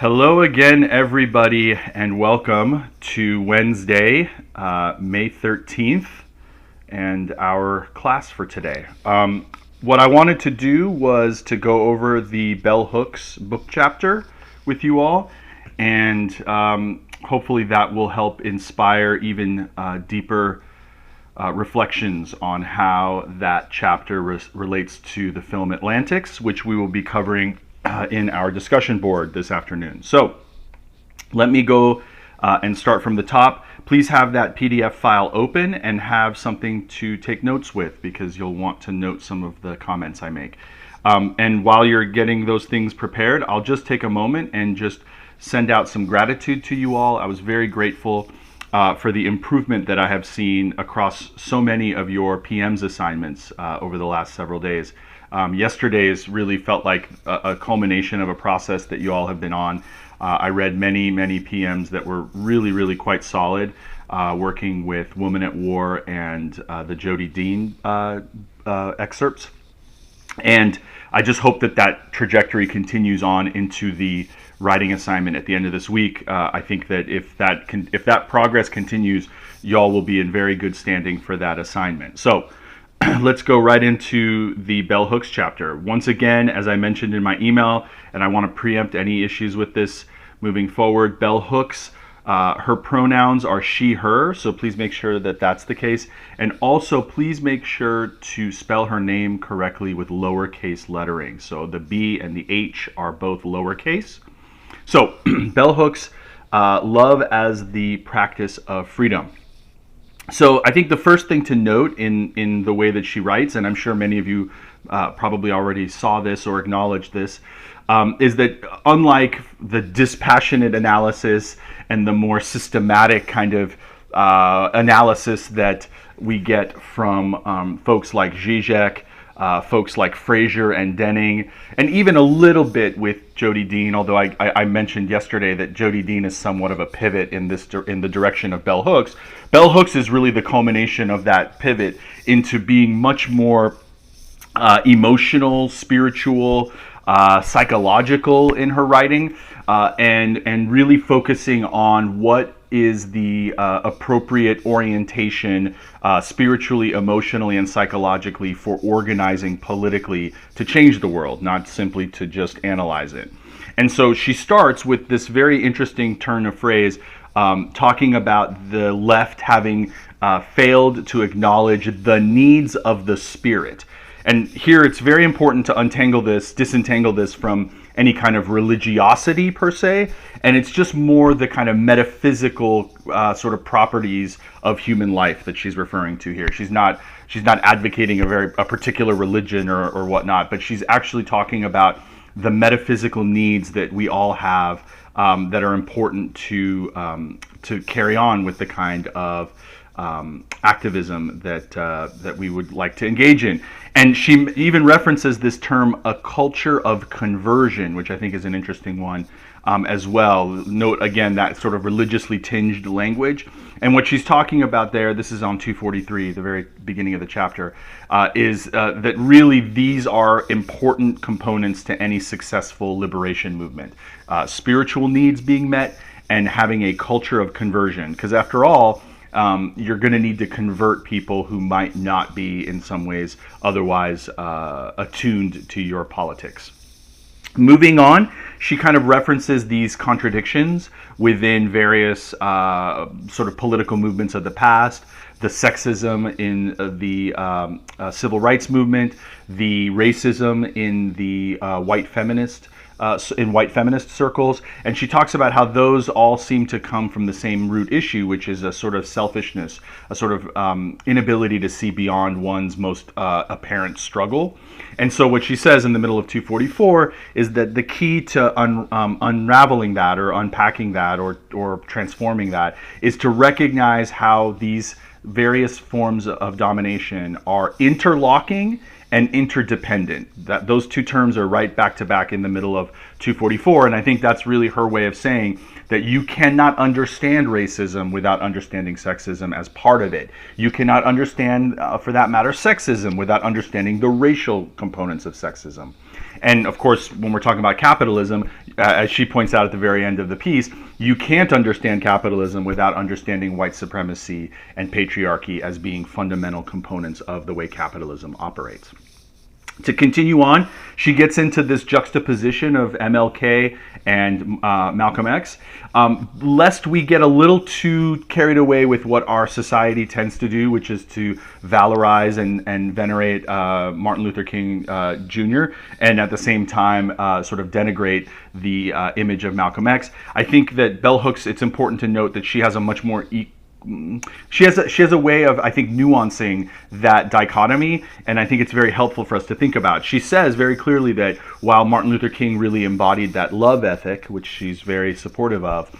Hello again, everybody, and welcome to Wednesday, May 13th, and our class for today. What I wanted to do was to go over the bell hooks book chapter with you all, and hopefully that will help inspire even deeper reflections on how that chapter relates to the film Atlantics, which we will be covering in our discussion board this afternoon. So let me go and start from the top. Please have that PDF file open and have something to take notes with, because you'll want to note some of the comments I make. And while you're getting those things prepared, I'll just take a moment and just send out some gratitude to you all. I was very grateful for the improvement that I have seen across so many of your PM's assignments over the last several days. Yesterday's really felt like a culmination of a process that you all have been on. I read many PMs that were really quite solid, working with Woman at War and the Jody Dean excerpts. And I just hope that trajectory continues on into the writing assignment at the end of this week. I think that if that progress continues, y'all will be in very good standing for that assignment. So let's go right into the bell hooks chapter. Once again, as I mentioned in my email, and I want to preempt any issues with this moving forward, bell hooks, her pronouns are she, her, so please make sure that that's the case. And also, please make sure to spell her name correctly with lowercase lettering. So the B and the H are both lowercase. So, bell hooks, love as the practice of freedom. So I think the first thing to note in the way that she writes, and I'm sure many of you probably already saw this or acknowledged this, is that unlike the dispassionate analysis and the more systematic kind of analysis that we get from folks like Zizek, folks like Fraser and Denning, and even a little bit with Jody Dean, although I mentioned yesterday that Jody Dean is somewhat of a pivot in the direction of bell hooks. Bell hooks is really the culmination of that pivot into being much more emotional, spiritual, psychological in her writing, and really focusing on what is the appropriate orientation spiritually, emotionally, and psychologically for organizing politically to change the world, not simply to just analyze it. And so she starts with this very interesting turn of phrase, talking about the left having failed to acknowledge the needs of the spirit. And here it's very important to disentangle this from any kind of religiosity per se, and it's just more the kind of metaphysical sort of properties of human life that she's referring to here. She's not advocating a particular religion or whatnot, but she's actually talking about the metaphysical needs that we all have that are important to carry on with the kind of activism that we would like to engage in. And she even references this term, a culture of conversion, which I think is an interesting one as well. Note again that sort of religiously tinged language. And what she's talking about there, this is on 243, the very beginning of the chapter, is that really these are important components to any successful liberation movement. Spiritual needs being met and having a culture of conversion. Because after all, you're going to need to convert people who might not be in some ways otherwise attuned to your politics. Moving on, she kind of references these contradictions within various sort of political movements of the past, the sexism in the civil rights movement, the racism in the white feminist circles, and she talks about how those all seem to come from the same root issue, which is a sort of selfishness, a sort of inability to see beyond one's most apparent struggle. And so what she says in the middle of 244 is that the key to unraveling that or unpacking that or transforming that is to recognize how these various forms of domination are interlocking and interdependent. That those two terms are right back to back in the middle of 244, and I think that's really her way of saying that you cannot understand racism without understanding sexism as part of it. You cannot understand, for that matter, sexism without understanding the racial components of sexism. And of course, when we're talking about capitalism, as she points out at the very end of the piece, you can't understand capitalism without understanding white supremacy and patriarchy as being fundamental components of the way capitalism operates. To continue on, she gets into this juxtaposition of MLK and Malcolm X, lest we get a little too carried away with what our society tends to do, which is to valorize and venerate Martin Luther King Jr., and at the same time sort of denigrate the image of Malcolm X. I think that bell hooks, it's important to note that she has a much more she has a way of, I think, nuancing that dichotomy, and I think it's very helpful for us to think about. She says very clearly that while Martin Luther King really embodied that love ethic, which she's very supportive of,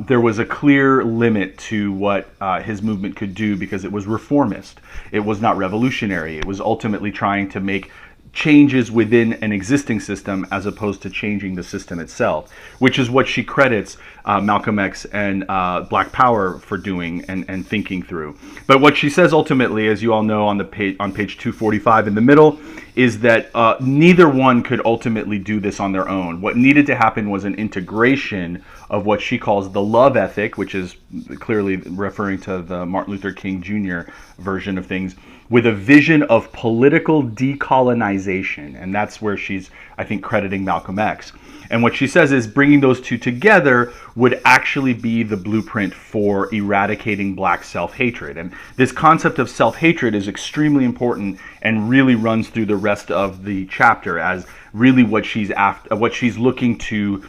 there was a clear limit to what his movement could do because it was reformist. It was not revolutionary. It was ultimately trying to make changes within an existing system as opposed to changing the system itself, which is what she credits Malcolm X and Black Power for doing and thinking through. But what she says ultimately, as you all know on page 245 in the middle, is that neither one could ultimately do this on their own. What needed to happen was an integration of what she calls the love ethic, which is clearly referring to the Martin Luther King Jr. version of things, with a vision of political decolonization. And that's where she's, I think, crediting Malcolm X. And what she says is bringing those two together would actually be the blueprint for eradicating black self-hatred. And this concept of self-hatred is extremely important and really runs through the rest of the chapter as really what she's looking to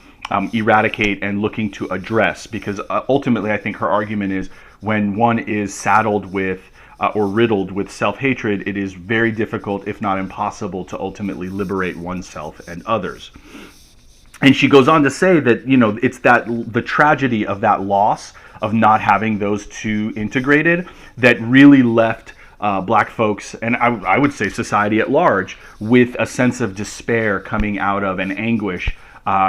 eradicate and looking to address. Because ultimately, I think her argument is when one is saddled with or riddled with self-hatred, it is very difficult, if not impossible, to ultimately liberate oneself and others. And she goes on to say that, you know, it's that the tragedy of that loss of not having those two integrated that really left black folks, and I would say society at large, with a sense of despair coming out of, and anguish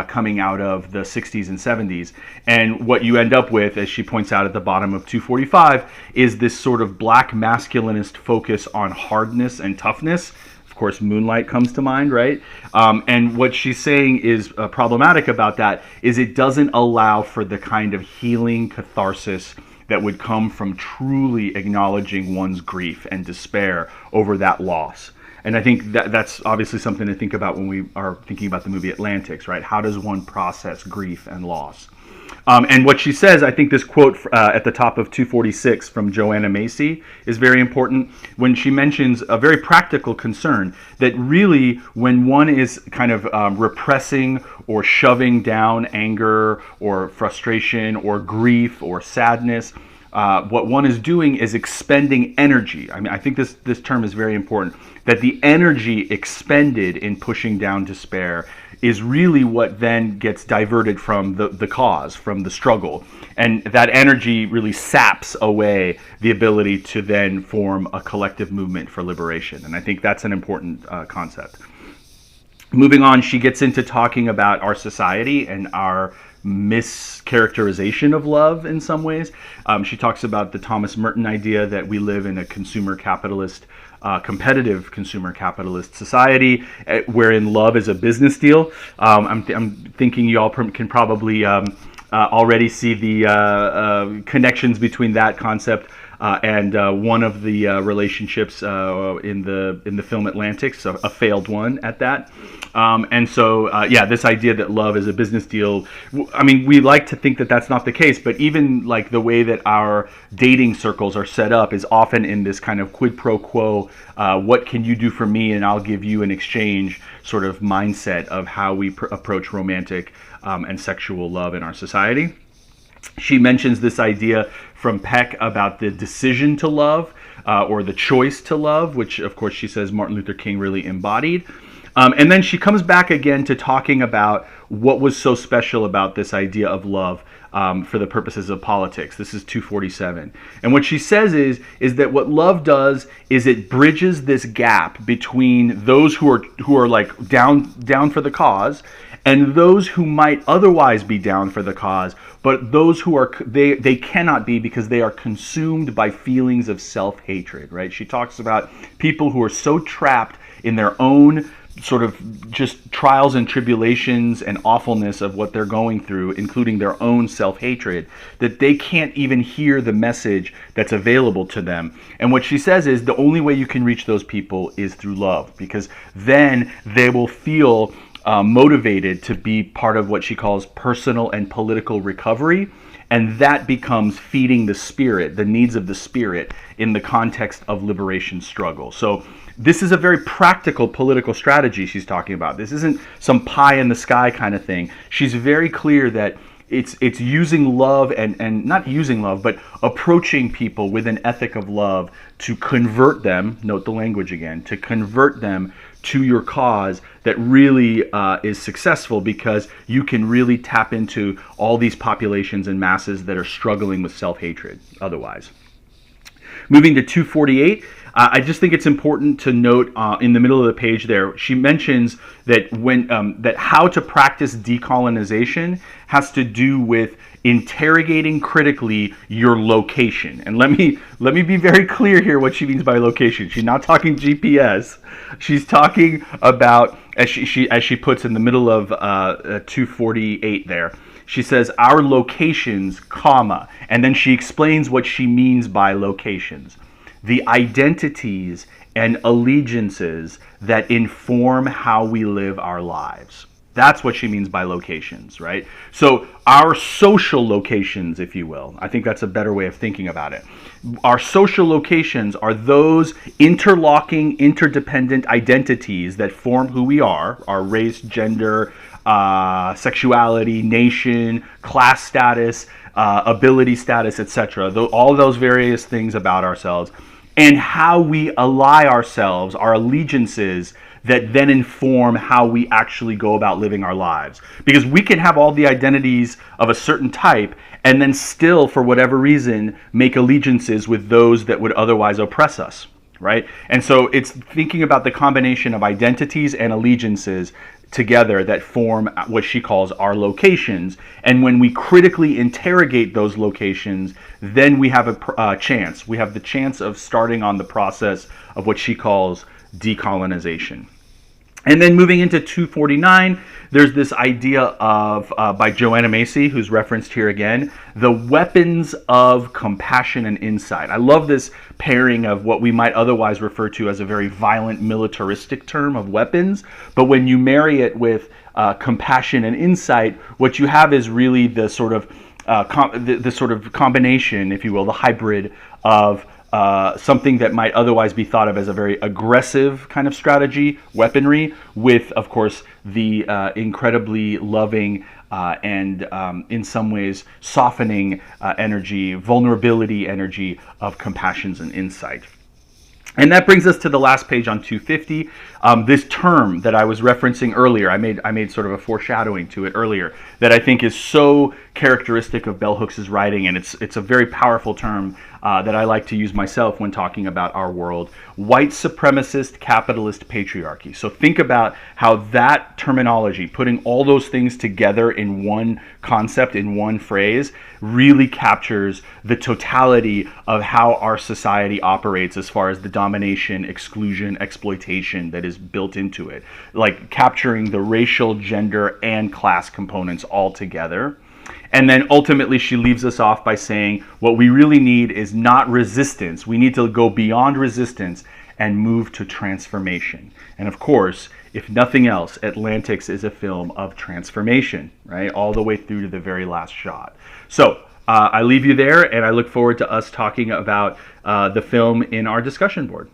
coming out of the 60s and 70s. And what you end up with, as she points out at the bottom of 245, is this sort of black masculinist focus on hardness and toughness. Of course, Moonlight comes to mind, right? And what she's saying is problematic about that is it doesn't allow for the kind of healing catharsis that would come from truly acknowledging one's grief and despair over that loss. And I think that's obviously something to think about when we are thinking about the movie Atlantics, right? How does one process grief and loss? And what she says, I think this quote at the top of 246 from Joanna Macy is very important when she mentions a very practical concern that really when one is kind of repressing or shoving down anger or frustration or grief or sadness, what one is doing is expending energy. I mean, I think this term is very important, that the energy expended in pushing down despair is really what then gets diverted from the cause, from the struggle. And that energy really saps away the ability to then form a collective movement for liberation. And I think that's an important concept. Moving on, she gets into talking about our society and our mischaracterization of love in some ways. She talks about the Thomas Merton idea that we live in a consumer capitalist, competitive consumer capitalist society wherein love is a business deal. I'm thinking you all can probably already see the connections between that concept and one of the relationships in the film Atlantics, a failed one at that. And so, this idea that love is a business deal, I mean, we like to think that that's not the case, but even like the way that our dating circles are set up is often in this kind of quid pro quo, what can you do for me and I'll give you in exchange sort of mindset of how we approach romantic and sexual love in our society. She mentions this idea from Peck about the decision to love or the choice to love, which of course she says Martin Luther King really embodied. And then she comes back again to talking about what was so special about this idea of love for the purposes of politics. This is 247. And what she says is that what love does is it bridges this gap between those who are like down for the cause and those who might otherwise be down for the cause, but those who are, they cannot be because they are consumed by feelings of self-hatred, right? She talks about people who are so trapped in their own sort of just trials and tribulations and awfulness of what they're going through, including their own self-hatred, that they can't even hear the message that's available to them. And what she says is the only way you can reach those people is through love, because then they will feel motivated to be part of what she calls personal and political recovery. And that becomes feeding the spirit, the needs of the spirit in the context of liberation struggle. So this is a very practical political strategy she's talking about. This isn't some pie in the sky kind of thing. She's very clear that it's using love and not using love, but approaching people with an ethic of love to convert them, note the language again, to convert them to your cause that really is successful, because you can really tap into all these populations and masses that are struggling with self-hatred otherwise. Moving to 248, I just think it's important to note in the middle of the page there, she mentions that that how to practice decolonization has to do with interrogating critically your location. And let me be very clear here what she means by location. She's not talking GPS. She's talking about, as she puts in the middle of 248 there, she says our locations, comma, and then she explains what she means by locations. The identities and allegiances that inform how we live our lives. That's what she means by locations, right? So our social locations, if you will, I think that's a better way of thinking about it. Our social locations are those interlocking, interdependent identities that form who we are, our race, gender, sexuality, nation, class status, ability status, etc. All those various things about ourselves, and how we ally ourselves, our allegiances, that then inform how we actually go about living our lives. Because we can have all the identities of a certain type and then still, for whatever reason, make allegiances with those that would otherwise oppress us, right? And so it's thinking about the combination of identities and allegiances together that form what she calls our locations. And when we critically interrogate those locations, then we have a chance. We have the chance of starting on the process of what she calls decolonization. And then moving into 249, there's this idea of, by Joanna Macy, who's referenced here again, the weapons of compassion and insight. I love this pairing of what we might otherwise refer to as a very violent militaristic term of weapons, but when you marry it with compassion and insight, what you have is really the sort of the sort of combination, if you will, the hybrid of something that might otherwise be thought of as a very aggressive kind of strategy, weaponry, with, of course, the incredibly loving and in some ways softening energy, vulnerability energy of compassion and insight. And that brings us to the last page on 250. This term that I was referencing earlier, I made sort of a foreshadowing to it earlier, that I think is so characteristic of Bell Hooks' writing, and it's a very powerful term that I like to use myself when talking about our world: white supremacist capitalist patriarchy. So think about how that terminology, putting all those things together in one concept, in one phrase, really captures the totality of how our society operates as far as the domination, exclusion, exploitation that is built into it, like capturing the racial, gender, and class components all together. And then ultimately she leaves us off by saying what we really need is not resistance. We need to go beyond resistance and move to transformation. And of course, if nothing else, Atlantics is a film of transformation, right? All the way through to the very last shot. So I leave you there, and I look forward to us talking about the film in our discussion board.